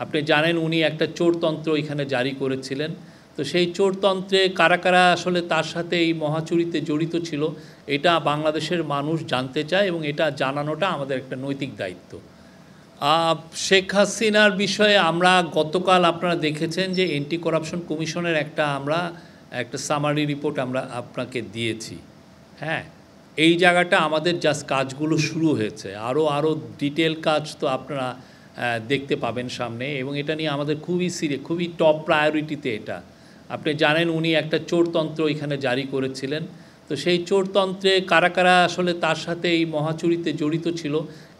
আপনি জানেন উনি একটা চোরতন্ত্র এখানে জারি করেছিলেন। তো সেই চোরতন্ত্রে কারা কারা আসলে তার সাথে এই মহাচুরিতে জড়িত ছিল এটা বাংলাদেশের মানুষ জানতে চায় এবং এটা জানানোটা আমাদের একটা নৈতিক দায়িত্ব। শেখ হাসিনার বিষয়ে আমরা গতকাল আপনারা দেখেছেন যে অ্যান্টি করাপশন কমিশনের একটা সামারি রিপোর্ট আমরা আপনাকে দিয়েছি। হ্যাঁ, এই জায়গাটা আমাদের জাস্ট কাজগুলো শুরু হয়েছে, আরও ডিটেল কাজ তো আপনারা দেখতে পাবেন সামনে, এবং এটা নিয়ে আমাদের খুবই টপ প্রায়োরিটিতে এটা। আপনি জানেন উনি একটা চোরতন্ত্র এখানে জারি করেছিলেন। তো সেই চোরতন্ত্রে কারা কারা আসলে তার সাথে এই মহাচুরিতে জড়িত ছিল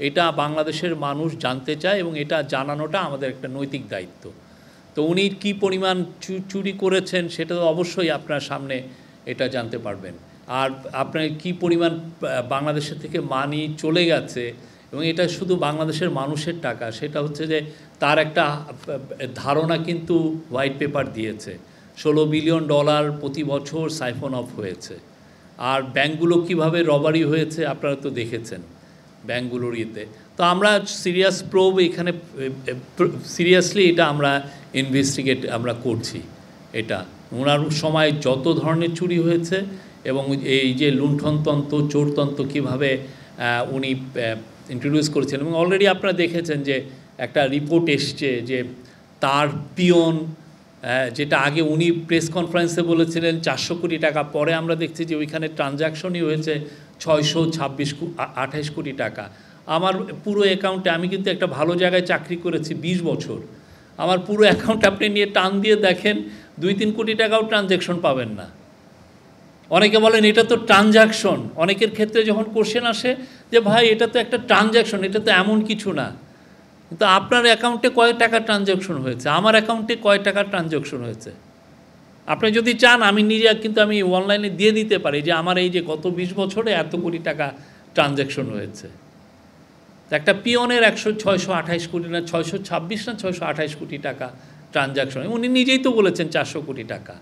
এটা বাংলাদেশের মানুষ জানতে চায় এবং এটা জানানোটা আমাদের একটা নৈতিক দায়িত্ব। তো উনি কী পরিমাণ চুরি করেছেন সেটা তো অবশ্যই আপনার সামনে এটা জানতে পারবেন। আর আপনার কী পরিমাণ বাংলাদেশের থেকে মানি চলে গেছে, এবং এটা শুধু বাংলাদেশের মানুষের টাকা, সেটা হচ্ছে যে তার একটা ধারণা কিন্তু হোয়াইট পেপার দিয়েছে। $16 বিলিয়ন প্রতি বছর সাইফন অফ হয়েছে। আর ব্যাংকগুলো কিভাবে রবারি হয়েছে আপনারা তো দেখেছেন ব্যাংকগুলোর ইয়েতে। তো আমরা সিরিয়াসলি এটা আমরা ইনভেস্টিগেট আমরা করছি। এটা ওনার সময় যত ধরনের চুরি হয়েছে এবং এই যে লুণ্ঠনতন্ত্র চোরতন্ত্র কীভাবে উনি ইন্ট্রোডিউস করেছেন, এবং অলরেডি আপনারা দেখেছেন যে একটা রিপোর্ট এসছে যে তার পিয়ন, যেটা আগে উনি প্রেস কনফারেন্সে বলেছিলেন 400 কোটি টাকা, পরে আমরা দেখছি যে ওইখানে ট্রানজ্যাকশনই হয়েছে 628 কোটি টাকা। আমার পুরো অ্যাকাউন্টে, আমি কিন্তু একটা ভালো জায়গায় চাকরি করেছি 20 বছর, আমার পুরো অ্যাকাউন্ট আপনি নিয়ে টান দিয়ে দেখেন 2-3 কোটি টাকাও ট্রানজ্যাকশন পাবেন না। অনেকে বলেন এটা তো ট্রানজ্যাকশন, অনেকের ক্ষেত্রে যখন কোশ্চেন আসে যে ভাই এটা তো একটা ট্রানজ্যাকশন, এটা তো এমন কিছু না। কিন্তু আপনার অ্যাকাউন্টে কয় টাকা ট্রানজ্যাকশন হয়েছে, আমার অ্যাকাউন্টে কয় টাকা ট্রানজ্যাকশন হয়েছে, আপনি যদি চান আমি নিজে কিন্তু আমি অনলাইনে দিয়ে দিতে পারি যে আমার এই যে গত 20 বছরে এত কোটি টাকা ট্রানজ্যাকশন হয়েছে। একটা পিয়নের 628 কোটি না 626 না 628 কোটি টাকা ট্রানজ্যাকশন, উনি নিজেই তো বলেছেন 400 কোটি টাকা।